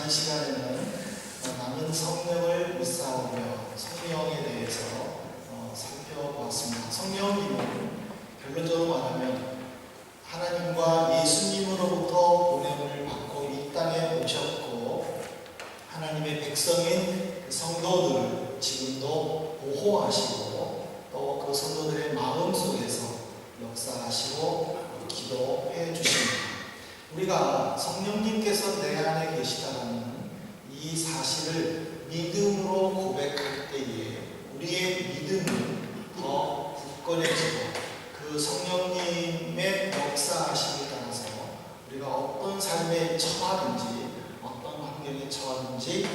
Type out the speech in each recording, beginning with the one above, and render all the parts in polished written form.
지난 시간에는 나는 성령을 믿사오며 성령에 대해서 살펴보았습니다. 성령님은 결론적으로 말하면 하나님과 예수님으로부터 보냄을 받고 이 땅에 오셨고 하나님의 백성인 성도들을 지금도 보호하시고 또 그 성도들의 마음 속에서 역사하시고 기도해 주십니다. 우리가 성령님께서 내 안에 계시다는 이 사실을 믿음으로 고백할 때에 우리의 믿음은 더 굳건해지고 그 성령님의 역사하심에 따라서 우리가 어떤 삶에 처하든지 어떤 환경에 처하든지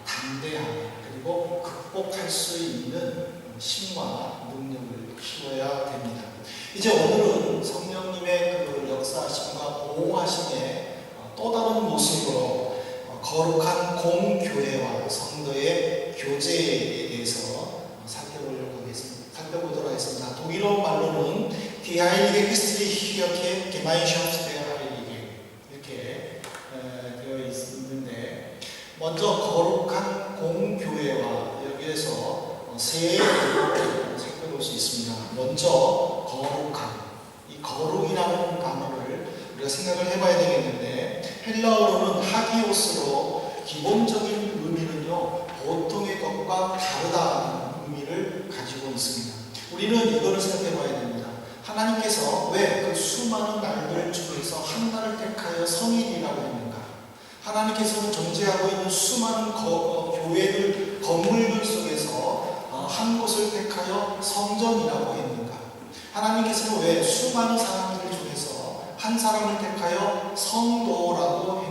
담대하게 그리고 극복할 수 있는 힘과 능력을 키워야 됩니다. 이제 오늘은 성령님의 그 역사하심과 보호하심의 또 다른 모습으로 거룩한 공교회와 성도의 교제에 대해서 살펴보도록 하겠습니다. 독일어 말로는 Die Heilige Christliche Kirche Gemeinschaft der Heiligen 이렇게 되어 있는데 먼저 거룩한 공교회와 여기에서 세 가지를 살펴볼 수 있습니다. 먼저 거룩한, 이 거룩이라는 단어를 우리가 생각을 해봐야 되겠는데 헬라어로는 하기오스로 기본적인 의미는요 보통의 것과 다르다는 의미를 가지고 있습니다. 우리는 이거를 생각해봐야 됩니다. 하나님께서 왜 그 수많은 날들 중에서 하나를 택하여 성인이라고 했는가? 하나님께서는 존재하고 있는 수많은 교회들, 건물들 속에서 한 곳을 택하여 성전이라고 했는가? 하나님께서는 왜 수많은 사람들 중에서 한 사람을 택하여 성도라고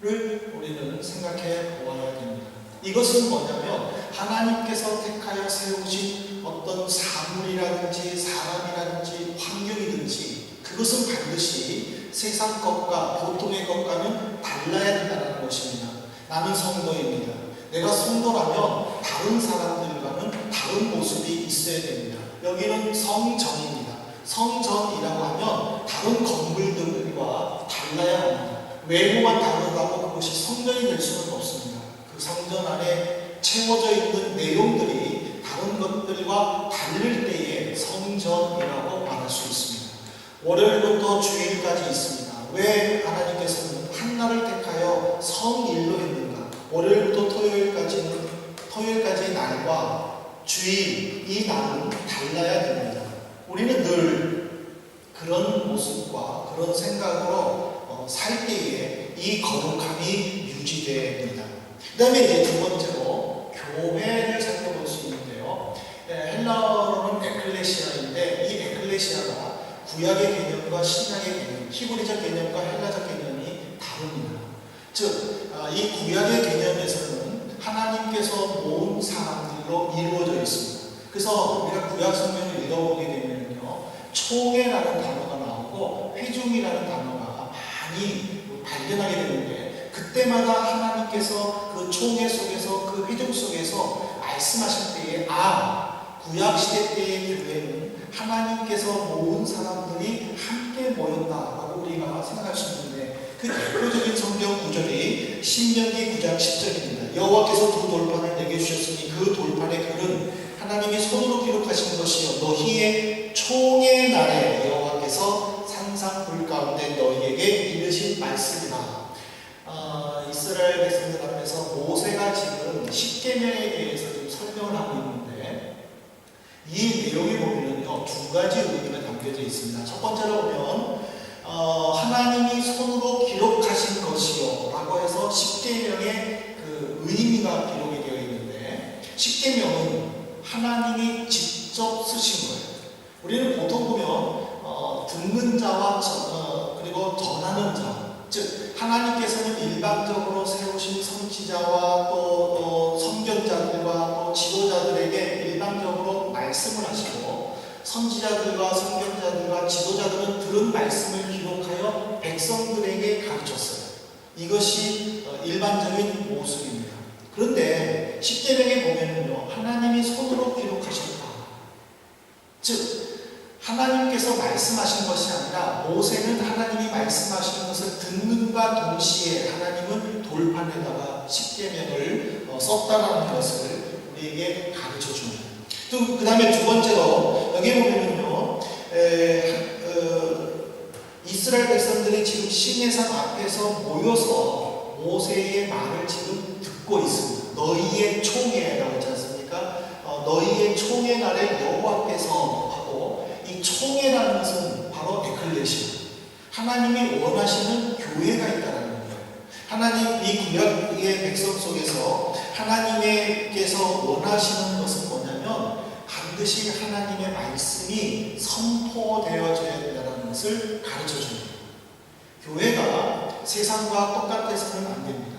했는가를 우리는 생각해 보아야 됩니다. 이것은 뭐냐면 하나님께서 택하여 세우신 어떤 사물이라든지 사람이라든지 환경이든지 그것은 반드시 세상 것과 보통의 것과는 달라야 된다는 것입니다. 나는 성도입니다. 내가 성도라면 다른 사람들과는 다른 모습이 있어야 됩니다. 여기는 성전입니다. 성전이라고 하면 다른 건물들과 달라야 합니다. 외모만 다르다고 그것이 성전이 될 수는 없습니다. 그 성전 안에 채워져 있는 내용들이 다른 것들과 다를 때에 성전이라고 말할 수 있습니다. 월요일부터 주일까지 있습니다. 왜 하나님께서는 한날을 택하여 성일로 했는가? 월요일부터 토요일까지의 날과 주일, 이 날은 달라야 됩니다. 우리는 늘 그런 모습과 그런 생각으로 살 때에 이 거룩함이 유지됩니다. 그 다음에 이제 두 번째로 교회를 살펴볼 수 있는데요. 헬라어로는 에클레시아인데 이 에클레시아가 구약의 개념과 신약의 개념, 히브리적 개념과 헬라적 개념이 다릅니다. 즉, 이 구약의 개념에서는 하나님께서 모은 사람들로 이루어져 있습니다. 그래서 우리가 구약 성경을 읽어보게 되면요, 총회라는 단어가 나오고 회중이라는 단어가 많이 발견하게 되는데 그때마다 하나님께서 그 총회 속에서 그 회중 속에서 말씀하실 때에 구약 시대 때의 교회는 하나님께서 모은 사람들이 함께 모였다라고 우리가 생각할 수 있는데 그 대표적인 성경 구절이 신명기 9장 10절입니다. 여호와께서 두 돌판을 내게 주셨으니 그 돌판의 글은 하나님이 손으로 기록하신 것이요 너희의 총의 날에 여호와께서 산상 불 가운데 너희에게 이르신 말씀이다. 이스라엘 백성들 앞에서 모세가 지금 십계명에 대해서 좀 설명을 하고 있는데 이 내용에 보면요 두 가지 의미가 담겨져 있습니다. 첫 번째로 보면 하나님이 손으로 기록하신 것이요 라고 해서 십계명의 그 의미가 기록이 되어 있는데 십계명은 하나님이 직접 쓰신 거예요. 우리는 보통 보면 듣는 자와 그리고 전하는 자, 즉 하나님께서는 일반적으로 세우신 선지자와 또 선견자들과 또 지도자들에게 일반적으로 말씀을 하시고 선지자들과 선견자들과 지도자들은 들은 말씀을 기록하여 백성들에게 가르쳤어요. 이것이 일반적인 모습입니다. 그런데 십계명에 보면은요 하나님이 손으로 기록하셨다. 즉 하나님께서 말씀하신 것이 아니라 모세는 하나님이 말씀하시는 것을 듣는과 동시에 하나님은 돌판에다가 십계명을 썼다라는 것을 우리에게 가르쳐 줍니다. 또 그 다음에 두 번째로 여기 보면은요, 이스라엘 백성들이 지금 시내산 앞에서 모여서 모세의 말을 지금 듣고 있습니다. 너희의 총회라고 하지 않습니까? 너희의 총회 날에 여호와께서 하고, 이 총회라는 것은 바로 에클레시아, 하나님이 원하시는 교회가 있다는 거예요. 하나님, 이 구약의 백성 속에서 하나님께서 원하시는 것은 뭐냐면 반드시 하나님의 말씀이 선포되어져야 된다는 것을 가르쳐 줍니다. 교회가 세상과 똑같아서는 안 됩니다.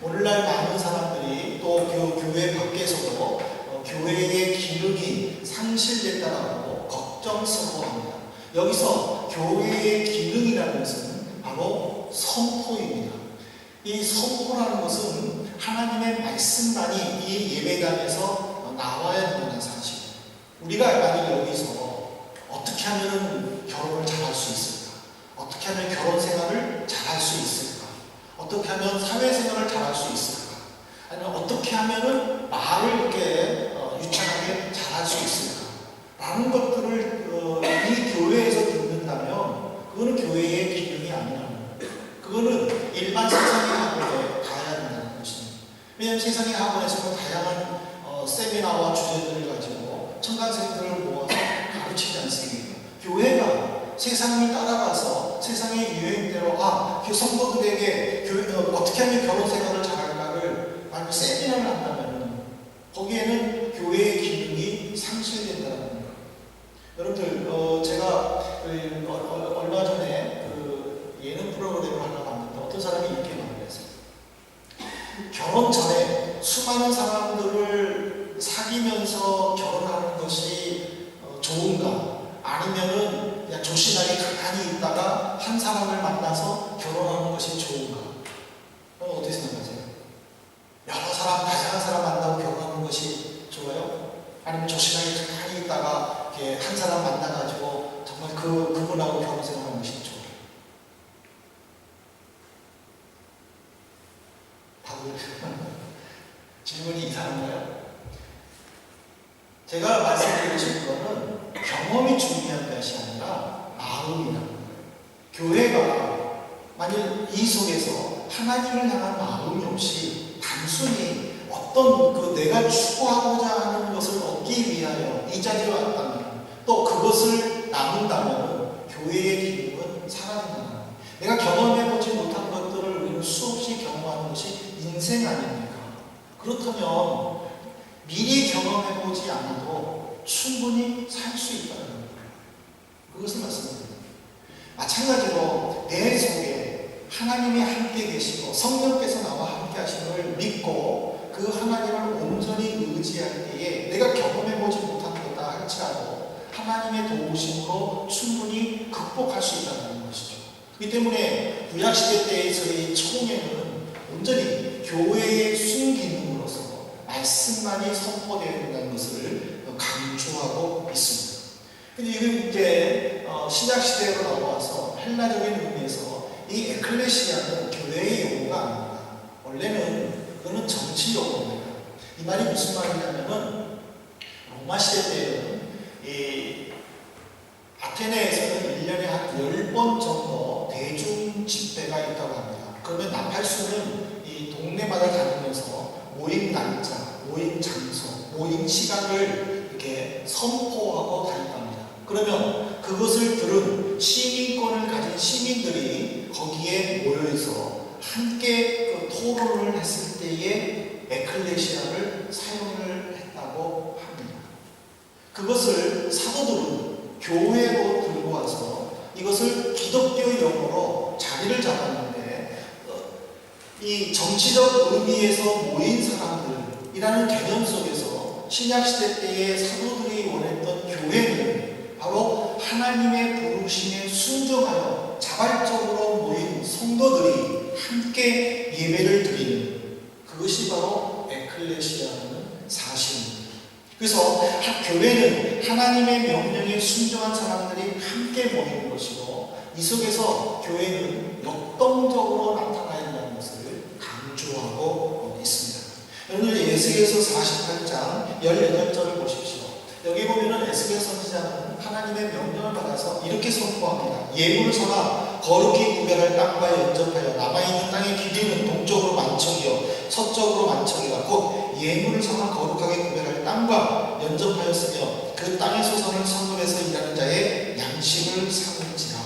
오늘날 많은 사람들이 또 교회 밖에서도 교회의 기능이 상실됐다라고 걱정스러워합니다. 여기서 교회의 기능이라는 것은 바로 선포입니다. 이 선포라는 것은 하나님의 말씀만이 이 예배당에서 나와야 된다는 사실입니다. 우리가 만약 여기서 어떻게 하면 결혼을 잘할 수 있을까? 어떻게 하면 결혼 생활을 잘할 수 있을까? 어떻게 하면 사회생활을 잘할 수 있을까? 아니면 어떻게 하면 말을 이렇게 유창하게 잘할 수 있을까? 라는 것들을 이 교회에서 듣는다면 그거는 교회의 기능이 아니라는 거예요. 그거는 일반 세상의 학원에 가야 된다는 것입니다. 왜냐하면 세상의 학원에서는 다양한 세미나와 주제들을 가지고 청강생들을 모아서 가르치지 않습니까? 교회가 세상을 따라가서 세상의 유행대로 성도들에게 어떻게 하면 결혼 생활을 잘할까를 만약 세미나를 한다면 거기에는 교회의 기능이 상실된다는 거예요. 여러분들, 제가 얼마 전에 예능 프로그램을 하나 봤는데 어떤 사람이 이렇게 말을 했어요. 결혼 전에 수많은 사람들을 사귀면서 결혼하는 것이 좋은가? 아니면은 그냥 조신하게 가만히 있다가 한 사람을 만나서 결혼하는 것이 좋은가? 어떻게 생각하세요? 여러 사람, 다양한 사람 만나고 결혼하는 것이 좋아요? 아니면 조신하게 가만히 있다가 이렇게 한 사람 만나가지고 정말 그분하고 결혼 생활하는 것이 좋아요? 답을 질문이 이상한가요? 제가 말씀드리고 싶은 것은 경험이 중요한 것이 아니라 마음이라는 거예요. 교회가 만일 이 속에서 하나님을 향한 마음이 없이 단순히 어떤 내가 추구하고자 하는 것을 얻기 위하여 이 자리에 왔다면, 또 그것을 나눈다면 교회의 기능은 사라진다는 거예요. 내가 경험해보지 못한 것들을 우리는 수없이 경험하는 것이 인생 아닙니까? 그렇다면 미리 경험해보지 않아도 충분히 살 수 있다는 거예요. 그것을 말씀드립니다. 마찬가지로 내 속에 하나님이 함께 계시고 성령께서 나와 함께 하심을 믿고 그 하나님을 온전히 의지할 때에 내가 경험해보지 못한 거다 할지라도 하나님의 도우심으로 충분히 극복할 수 있다는 것이죠. 그렇기 때문에 구약시대 때에서의 총회는 온전히 교회의 순기능으로서 말씀만이 선포되어야 된다는 것을 강조하고 있습니다. 근데 이제 신약시대로 넘어와서 헬라적인 의미에서 이 에클레시아는 교회의 용어가 아닙니다. 원래는 그거는 정치 용어입니다. 이 말이 무슨 말이냐면은 로마시대 때는 이 아테네에서는 1년에 한 10번 정도 대중 집회가 있다고 합니다. 그러면 나팔수는 이 동네마다 다니면서 모임 날짜, 모임 장소, 모임 시간을 이렇게 선포하고 다닌답니다. 그러면 그것을 들은 시민권을 가진 시민들이 거기에 모여서 함께 토론을 했을 때에 에클레시아를 사용을 했다고 합니다. 그것을 사도들은 교회로 들고 와서 이것을 기독교 용어로 자리를 잡았는데, 이 정치적 의미에서 모인 사람들이라는 개념 속에서 신약시대 때의 사도들이 원했던 교회는 바로 하나님의 부르심에 순종하여 자발적으로 모인 성도들이 함께 예배를 드리는 그것이 바로 에클레시아라는 사실입니다. 그래서 교회는 하나님의 명령에 순종한 사람들이 함께 모이는 것이고, 이 속에서 교회는 역동적으로 나타나야 한다는 것을 강조합니다. 에스겔서 48장 18절을 보십시오. 여기 보면은 에스겔 선지자는 하나님의 명령을 받아서 이렇게 선포합니다. 예물을 삼아 거룩히 구별할 땅과 연접하여 남아있는 땅의 길이는 동쪽으로 만척이요 서쪽으로 만척이라 곧 예물을 삼아 거룩하게 구별할 땅과 연접하였으며 그 땅의 소산을 선물해서 일하는 자의 양식을 삼을지라.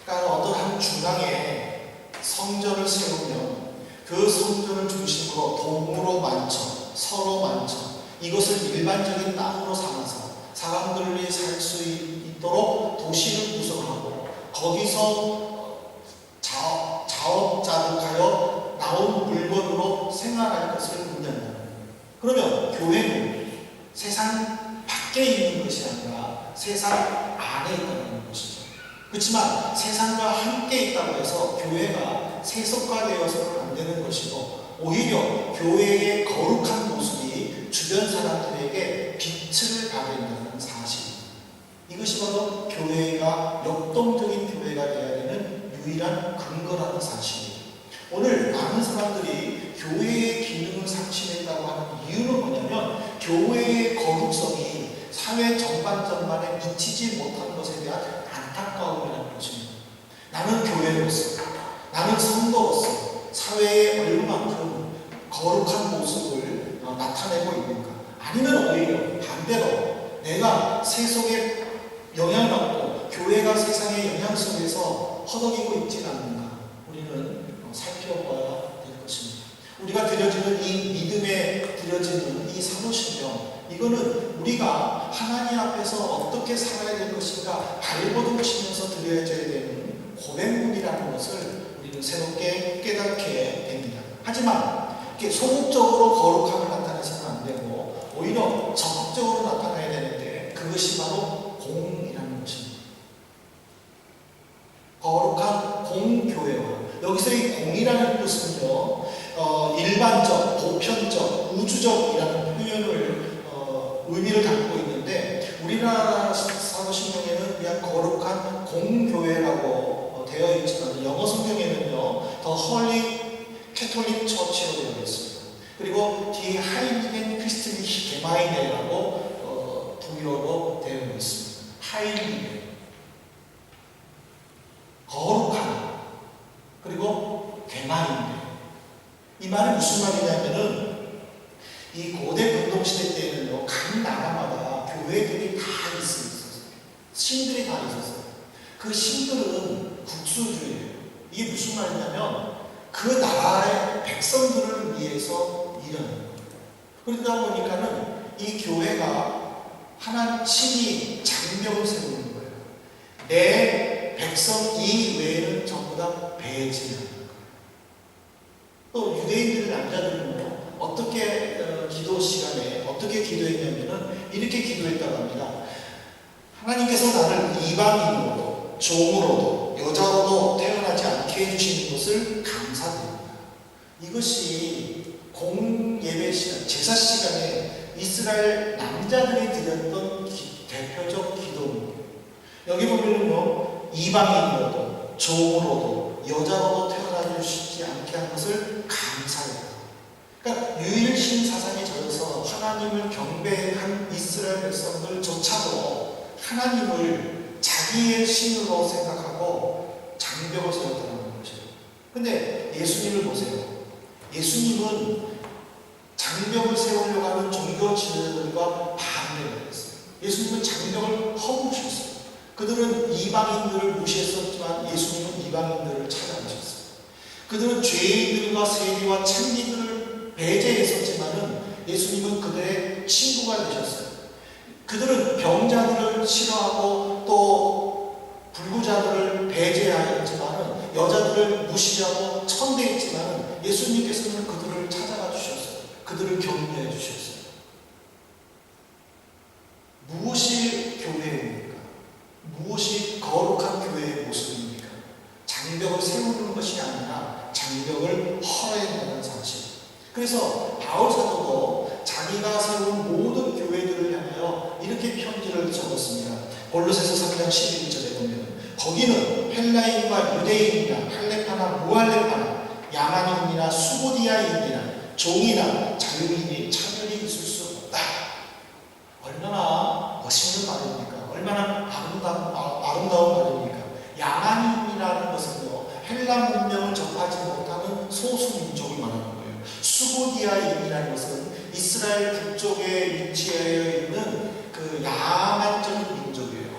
그러니까 어떤 한 중앙에 성전을 세우면 그 성전을 중심으로 동으로 만척, 서로 만척, 이것을 일반적인 땅으로 삼아서 사람들이 살 수 있도록 도시를 구성하고 거기서 자업자득하여 나온 물건으로 생활할 것을 의미한다. 그러면 교회는 세상 밖에 있는 것이 아니라 세상 안에 있다는 것이죠. 그렇지만 세상과 함께 있다고 해서 교회가 세속화되어서는 안 되는 것이고 오히려 교회의 거룩한 모습이 주변 사람들에게 빛을 발한다는 사실입니다. 이것이 바로 교회가 역동적인 교회가 되어야 되는 유일한 근거라는 사실이에요. 오늘 많은 사람들이 교회의 기능을 상실했다고 하는 이유는 뭐냐면 교회의 거룩성이 사회 전반에 미치지 못한 것에 대한 안타까움이라는 것입니다. 나는 교회로서, 나는 성도로서 사회에 얼마만큼 거룩한 모습을 나타내고 있는가? 아니면 오히려 반대로 내가 세속에 영향받고 교회가 세상의 영향 속에서 허덕이고 있지는 않는가? 우리는 살펴봐야 될 것입니다. 우리가 드려지는 이 믿음에 드려지는 이 사도신경, 이거는 우리가 하나님 앞에서 어떻게 살아야 될 것인가 발버둥 치면서 드려야 되는 고백문이라는 것을 우리는 새롭게 깨닫게 됩니다. 하지만 이렇게 소극적으로 거룩함을 나타내서는 안 되고 오히려 적극적으로 나타나야 되는데 그것이 바로 공이라는 것입니다. 거룩한 공교회와 여기서 이 공이라는 뜻은요 일반적, 보편적, 우주적이라는 표현을 의미를 담고 있는데 우리나라 사도신경에는 그냥 거룩한 공교회라고 되어 있지만 영어 성경에는요 더 홀리 캐톨릭 처치로 되어 있습니다. 그리고 뒤에 하이리겐 크리스트리히 게마이네라고 독일어로 되어 있습니다. 하이리겐 거룩한 그리고 게마이네. 이 말이 무슨 말이냐면은 이 고대 근동시대 때는요 각 나라마다 교회들이 다 있었어요. 신들이 다 있었어요. 그 신들은 국수주의예요. 이게 무슨 말이냐면 그 나라의 백성들을 위해서 일하는 거예요. 그러다 보니까는 이 교회가 하나님이 장벽을 세우는 거예요. 내 백성 이외에는 전부 다 배제하는 거예요. 또 유대인들 남자들은요 어떻게 기도 시간에 어떻게 기도했냐면은 이렇게 기도했다고 합니다. 하나님께서 나를 이방인으로도 종으로도 여자로도 태어나지 않게 해주시는 것을 감사드립니다. 이것이 공예배 시간, 제사 시간에 이스라엘 남자들이 드렸던 대표적 기도입니다. 여기 보면은요 이방인으로도 종으로도 여자로도 태어나주시지 않게 한 것을 감사해요. 그러니까 유일신 사상에 젖어서 하나님을 경배한 이스라엘 백성들조차도 하나님을 자기의 신으로 생각하고 장벽을 세웠다는 것이에요. 근데 예수님을 보세요. 예수님은 장벽을 세우려고 하는 종교 지도자들과 반대를 했어요. 예수님은 장벽을 허무셨어요. 그들은 이방인들을 무시했었지만 예수님은 이방인들을 찾아오셨어요. 그들은 죄인들과 세리와 창기들을 배제했었지만은 예수님은 그들의 친구가 되셨어요. 그들은 병자들을 싫어하고 또 불구자들을 배제하였지만은 여자들을 무시하고 천대했지만은 예수님께서는 그들을 찾아가 주셨어요. 그들을 격려해 주셨어요. 무엇이 교회입니까? 무엇이 거룩한 교회의 모습입니까? 장벽을 세우는 것이 아니라 장벽을 헐어낸다는 사실. 그래서 바울 사도도 자기가 세운 모든 교회들을 향하여 이렇게 편지를 적었습니다. 골로새서 3장 11절에 보면 거기는 헬라인과 유대인이나 할레파나 무할레파나 야만인이나 수고디아인이나 종이나 자유인이 차별이 있을 수 없다. 얼마나 멋있는 말입니까? 얼마나 아름다운 말입니까? 야만인이라는 것은요, 헬라 문명을 접하지 못하는 소수 민족을 말하는 거예요. 수고디아인이라는 것은 이스라엘 북쪽에 위치하여 있는 그 야만적인 민족이에요.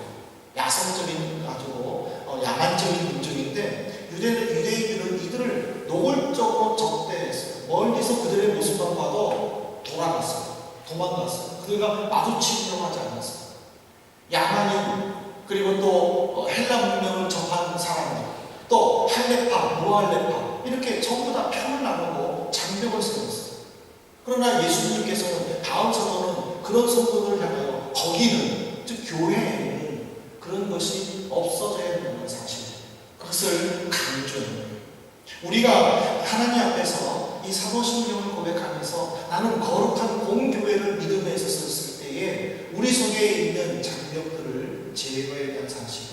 야성적인 아주 야만적인 민족인데 유대인들은 이들을 노골적으로 적대했어요. 멀리서 그들의 모습만 봐도 도망갔어요. 그들과 마주치려고 하지 않았어요. 야만인, 그리고 또 헬라 문명을 접한 사람들, 또 할레파, 무할레파, 이렇게 전부 다 편을 나누고 장벽을 세웠어요. 그러나 예수님께서는 다음 사도는 그런 성도들을 향하여 거기는, 즉 교회에는 그런 것이 없어져야 된다는 사실, 그것을 강조해요. 우리가 하나님 앞에서 이 사도신경을 고백하면서 나는 거룩한 공교회를 믿음에 있었을 때에 우리 속에 있는 장벽들을 제거해야 한다는 사실,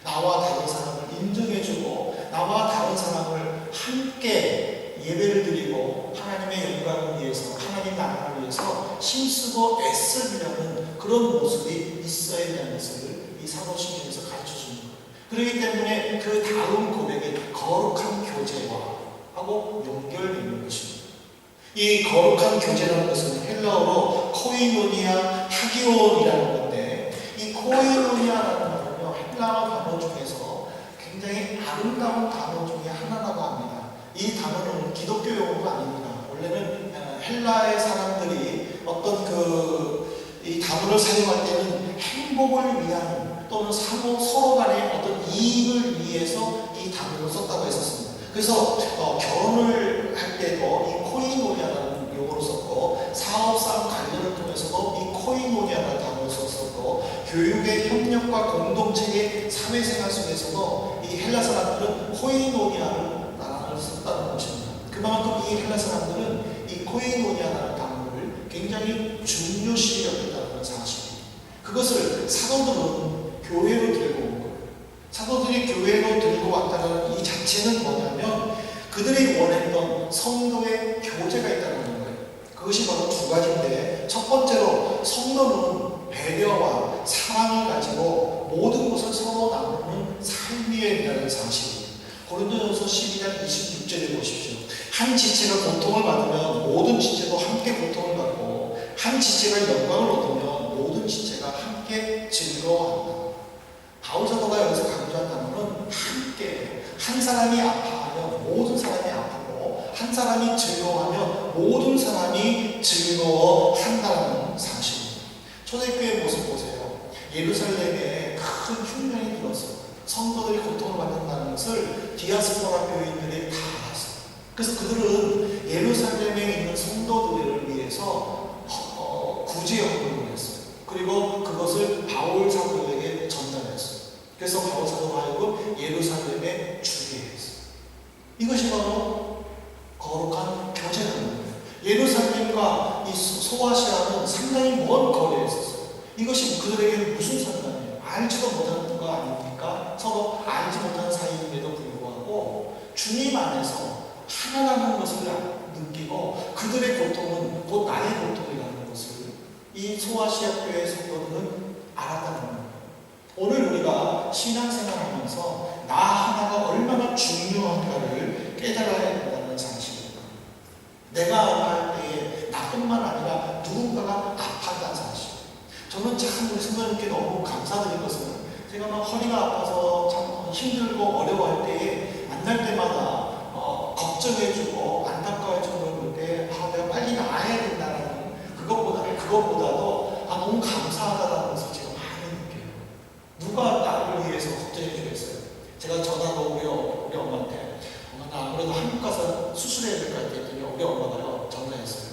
나와 다른 사람을 인정해주고 나와 다른 사람을 함께 예배를 드리고 하나님의 영광을 위해서, 하나님 나라를 위해서 힘쓰고 애쓰려는 그런 모습이 있어야 된다는 것을 이 사도신경에서 가르쳐주는 거예요. 그렇기 때문에 그 다음 고백에 거룩한 교제하고 연결되는 것입니다. 이 거룩한 교제라는 것은 헬라어로 코이노니아 하기온이라는 건데, 이 코이노니아라는 말은요, 헬라어 단어 중에서 굉장히 아름다운 단어 중에 하나라고 합니다. 이 단어는 기독교 용어가 아닙니다. 원래는 헬라의 사람들이 어떤 이 단어를 사용할 때는 행복을 위한 또는 서로 간의 어떤 이익을 위해서 이 단어를 썼다고 했었습니다. 그래서 결혼을 할 때도 이 코이노니아라는 용어를 썼고, 사업상 관련을 통해서도 이 코이노니아라는 단어를 썼고, 교육의 협력과 공동체의 사회생활 속에서도 이 헬라 사람들은 코이노니아를 단어를 썼다는 것입니다. 그만큼 이 헬라 사람들은 이 코이노니아라는 단어를 굉장히 중요시 여겼다는 사실입니다. 그것을 사도들은 교회로 들고 온 거예요. 사도들이 교회로 들고 왔다는 이 자체는 뭐냐면 그들이 원했던 성도의 교제가 있다는 거예요. 그것이 바로 두 가지인데, 첫 번째로 성도는 배려와 사랑을 가지고 모든 것을 서로 나누는 삶이어야 된다는 사실입니다. 고린도전서 12장 26절에 보십시오. 한 지체가 고통을 받으면 모든 지체도 함께 고통을 받고, 한 지체가 영광을 얻으면 모든 지체가 함께 즐거워한다. 바울 사도가 여기서 강조한 단어는 함께, 한 사람이 아파하면 모든 사람이 아프고, 한 사람이 즐거워하면 모든 사람이 즐거워한다는 사실입니다. 초대교회 모습 보세요. 예루살렘에 큰 흉년이 들었어요. 성도들이 고통을 받는다는 것을 디아스포라 교인들이 다 알았어요. 그래서 그들은 예루살렘에 있는 성도들을 위해서 구제 헌금을 했어요. 그리고 그것을 바울 사도에게 전달했어요. 그래서 바울 사도가 하여금 예루살렘에 주게 했어요. 이것이 바로 거룩한 교제라는 거예요. 예루살렘과 이 소아시아는 상당히 먼 거리에 있었어요. 이것이 그들에게 무슨 상관이에요? 알지도 못하는 거 아닙니까? 서로 알지 못하는 사이임에도 불구하고 주님 안에서 하나라는 것을 느끼고, 그들의 고통은 곧 나의 고통이라는 것을 이 소아시아 교회의 성도들은 알았다는 거예요. 오늘 우리가 신앙생활하면서 나 하나가 얼마나 중요한가를 깨달아야 된다는 사실입니다. 내가 아파할 때에 나뿐만 아니라 누군가가 아파한다는 사실. 저는 참 우리 성도님께 너무 감사드린 것은, 제가 막 허리가 아파서 참 힘들고 어려워할 때에 만날 때마다 걱정해주고 안타까워해주는 걸 볼 때 내가 빨리 나아야 된다는 그것보다도 너무 감사하다는 것을 제가 많이 느껴요. 누가 나를 위해서 걱정해 주겠어요? 제가 전화도 우리 엄마한테, 엄마 나 아무래도 한국 가서 수술해야 될 것 같아 했더니 우리 엄마가요 전화했어요.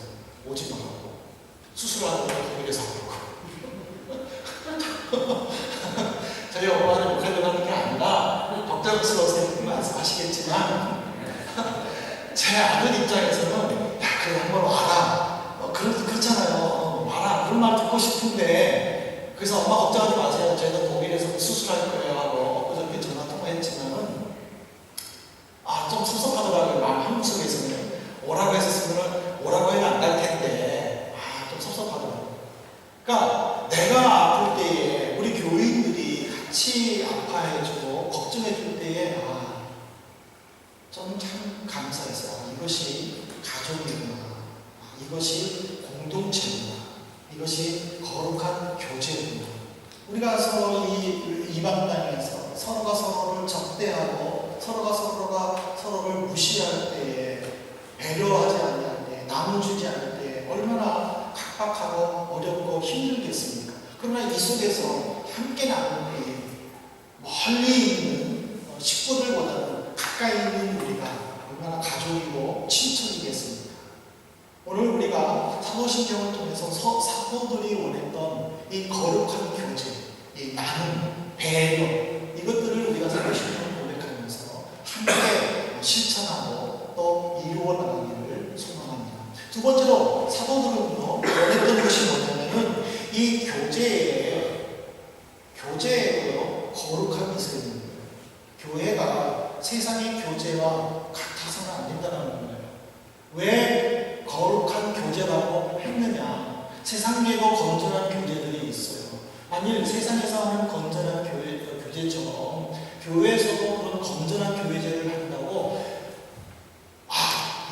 오지 말라고. 수술하는 걸 독일에서 하고. 저희 엄마는 욕하려고 하는 게 아니라 걱정스러워서 말씀하시겠지만 제 아들 입장에서는 야 그래 한번 와라. 그렇잖아요. 와라. 그런 말 듣고 싶은데, 그래서 엄마 걱정하지 마세요. 저희가 독일에서 수술할 거예요 하고 엊그저께 전화 통화했지만은 좀 섭섭하더라고요. 마음 한구석에서는 오라고 했었으면 오라고 가족이구나. 이것이 공동체구나. 이것이 거룩한 교제구나. 우리가 서로 이 이방 땅에서 서로가 서로를 적대하고 서로가 서로를 무시할 때에, 배려하지 않을 때, 나눠주지 않을 때 얼마나 각박하고 어렵고 힘들겠습니까? 그러나 이 속에서 함께 나눌 때에 멀리 있는 식구들보다는 가까이 있는 우리가 얼마나 가족이고 친척이겠습니까? 오늘 우리가 사도신경을 통해서 사도들이 원했던 이 거룩한 교제, 이 나눔, 배려, 이것들을 우리가 사도신경을 고백하면서 함께 실천하고 또 이루어 나가기를 소망합니다. 두 번째로 사도들은요, 원했던 것이 뭐냐면은 이 교제에요, 거룩함이 있어야 됩니다. 교회가 세상의 교제와 같아서는 안 된다는 거예요. 왜 거룩한 교제라고 했느냐? 세상에도 건전한 교제들이 있어요. 만일 세상에서 하는 건전한 교제처럼 교회에서도 그런 건전한 교제를 한다고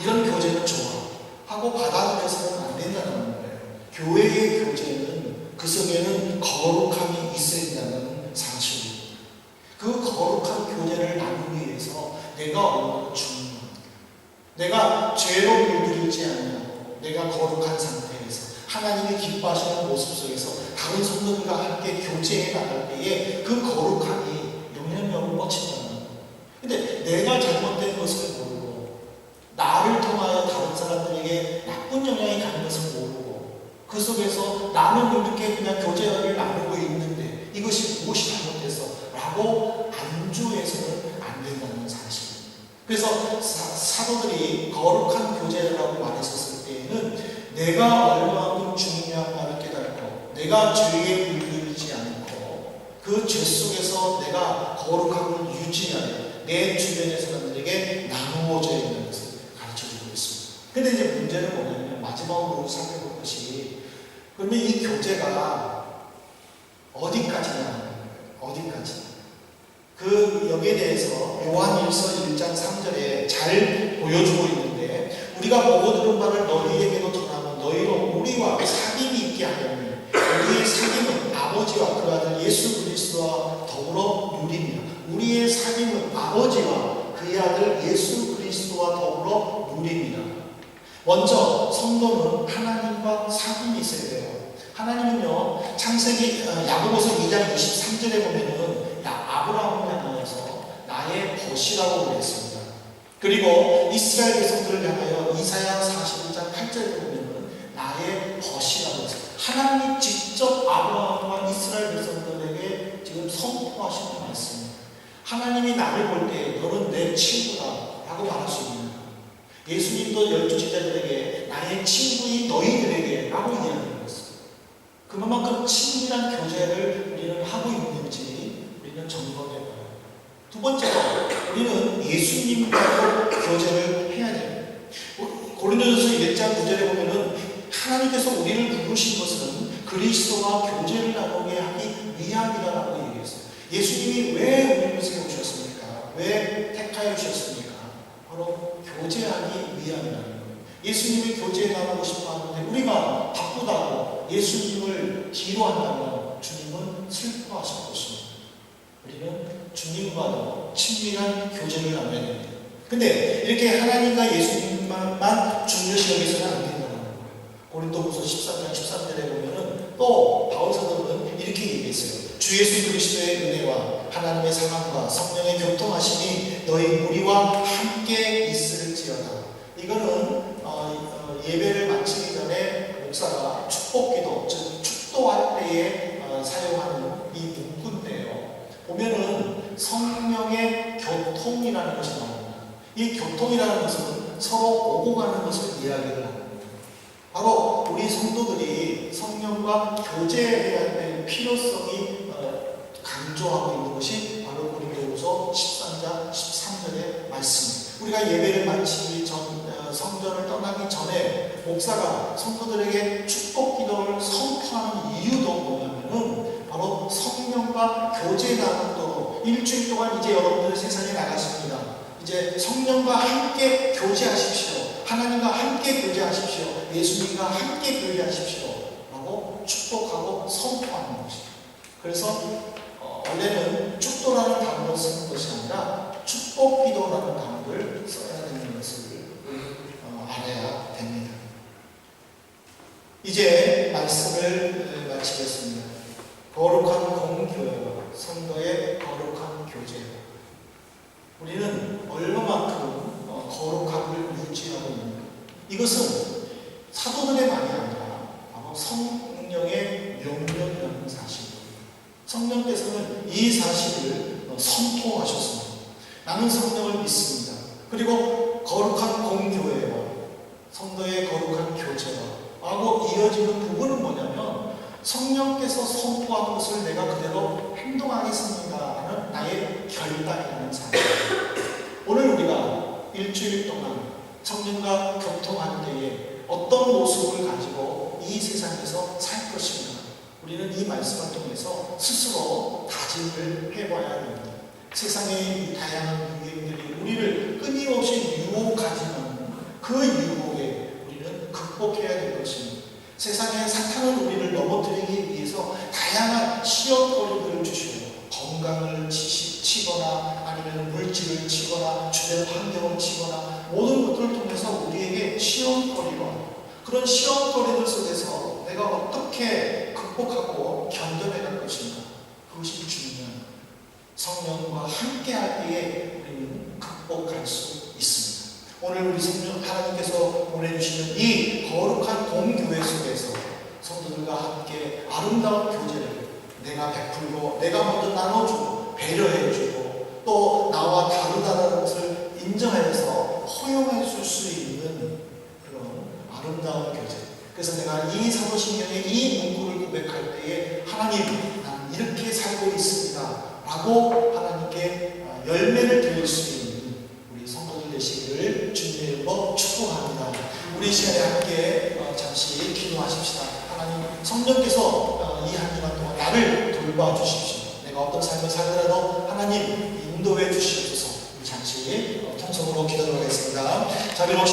이런 교제는 좋아 하고 받아들여서는 안 된다는 거예요. 교회의 교제는 그 속에는 거룩함이 있어야 된다는 사실입니다. 그 거룩한 교제를 나누기 위해서 내가 얼마나 중요한가. 내가 죄로 물들이지 않냐고, 내가 거룩한 상태에서 하나님이 기뻐하시는 모습 속에서 다른 성도들과 함께 교제해 나갈 때에 그 거룩함이 영향력을 뻗친다는 거예요. 근데 내가 잘못된 것을 모르고 나를 통하여 다른 사람들에게 나쁜 영향이 가는 것을 모르고 그 속에서 나는 이렇게 그냥 교제를 나누고 있는데 이것이 무엇이 잘못돼서 라고 안주해서는 안 된다는 사실입니다. 그래서 사도들이 거룩한 교제라고 말했었을 때에는 내가 얼마만큼 중요한가를 깨닫고 내가 죄에 물들지 않고 그 죄 속에서 내가 거룩함을 유지하여 내 주변의 사람들에게 나누어져야 된다는 것을 가르쳐주고 있습니다. 근데 이제 문제는 뭐냐면 마지막으로 살펴볼 것이 그러면 이 교제가 어디까지나 어디까지 그 여기에 대해서 요한일서 1장 3절에 잘 보여주고 있는데 우리가 보고 들은 바를 너희에게도 전하면 너희로 우리와 사귐이 있게 하려니 우리의 사귐은 아버지와 그 아들 예수 그리스도와 더불어 누립니다. 우리의 사귐은 아버지와 그의 아들 예수 그리스도와 더불어 누립니다. 먼저 성도는 하나님과 사귐이 있어야 돼요. 하나님은요, 창세기 야고보서 2장 23절에 보면은 아브라함을 향하여서 나의 벗이라고 그랬습니다. 그리고 이스라엘 백성들을 향하여 이사야 41장 8절에 보면은 나의 벗이라고 했습니다. 하나님이 직접 아브라함과 이스라엘 백성들에게 지금 선포하시는 말씀입니다. 하나님이 나를 볼 때 너는 내 친구다 라고 말할 수 있는 거예요. 예수님도 12 제자들에게 나의 친구인 너희들에게 라고 이야기하고 있어요. 그만큼 친밀한 교제를 우리는 하고 있는지 우리는 점검해봐요. 두 번째로 우리는 예수님과도 교제를 해야 돼요. 고린도전서 1장 9절에 보면은 하나님께서 우리를 부르신 것은 그리스도와 교제를 나누게 하기 위함이다라고 얘기했어요. 예수님이 왜 우리를 세우셨습니까? 왜 택하여 주셨습니까? 바로 교제하기 위함이라는 거예요. 예수님이 교제 나누고 싶어 하는데 우리가 바쁘다고 예수님을 뒤로 한다면 주님은 슬퍼하실 것입니다. 우리는 주님과도 친밀한 교제를 나눠야 됩니다. 근데 이렇게 하나님과 예수님만 중요시 여기서는 안 된다는 거예요. 고린도후서 13장 13절에 보면은 또 바울 사도는 이렇게 얘기했어요. 주 예수 그리스도의 은혜와 하나님의 사랑과 성령의 교통하심이 너희 무리와 함께 있을지어다. 이거는 예배를 마치기 전에 목사가 축복기도, 즉 축도할 때에 사용하는 이 문구인데요. 보면은 성령의 교통이라는 것이 나옵니다. 이 교통이라는 것은 서로 오고 가는 것을 이야기를 합니다. 바로 우리 성도들이 성령과 교제해야 될 필요성이 강조하고 있는 것이 바로 고린도후서 13장 13절의 말씀입니다. 우리가 예배를 마치기 전 성전을 떠나기 전에 목사가 성도들에게 축복 기도를 선포하는 이유도 뭐냐면은 바로 성령과 교제 나누도록 일주일 동안 이제 여러분들 세상에 나가십니다. 이제 성령과 함께 교제하십시오. 하나님과 함께 교제하십시오. 예수님과 함께 교제하십시오. 라고 축복하고 선포하는 것입니다. 그래서 원래는 축도라는 단어를 쓰는 것이 아니라 축복기도라는 단어를 써야 되는 것을 알아야 됩니다. 이제 말씀을 마치겠습니다. 거룩한 공교회와 성도의 거룩한 교제. 우리는 얼마만큼 거룩함을 유지하고 있는가? 이것은 사도들의 말이 아니라 바로 성령의 명령이라는 사실입니다. 성령께서는 이 사실을 선포하셨습니다. 나는 성령을 믿습니다. 그리고 거룩한 공교회와 성도의 거룩한 교제와 하고 이어지는 부분은 뭐냐면 성령께서 선포한 것을 내가 그대로 행동하겠습니다 하는 나의 결단이라는 사실. 오늘 우리가 일주일 동안 성령과 교통할 때에 어떤 모습을 가지고 이 세상에서 살 것인가, 우리는 이 말씀을 통해서 스스로 다짐을 해봐야 합니다. 세상의 이 다양한 유행들이 우리를 끊임없이 유혹하지만 그 유혹에 우리는 극복해야 될 것입니다. 세상의 사탄은 우리를 넘어뜨리기 위해서 다양한 시험거리들을 주시고 건강을 치거나 아니면 물질을 치거나 주변 환경을 치거나 모든 것들을 통해서 우리에게 시험거리와 그런 시험거리들 속에서 내가 어떻게 극복하고 견뎌내갈 것인가, 그것이 중요한 성령과 함께할 때에 우리는 극복할 수 있습니다. 오늘 우리 성령 하나님께서 보내주시는 이 거룩한 공교회 속에서 성도들과 함께 아름다운 교제를 내가 베풀고 내가 먼저 나눠주고 배려해주고 또 나와 다르다는 것을 인정해서 허용해 줄 수 있는 그런 아름다운 교제. 그래서 내가 이 사도신경의 이 문구를 고백할 때에 하나님, 나는 이렇게 살고 있습니다 라고 하나님께 열매를 드릴 수 있는 우리 성도들 되시기를 주님의 이름으로 축복합니다. 우리 시간에 함께 잠시 기도하십시다. 하나님, 성령께서 이 한 주간 동안 나를 돌봐주십시오. 내가 어떤 삶을 살더라도 하나님 인도해 주시옵소서. 잠시 통성으로 기도하겠습니다. 자비로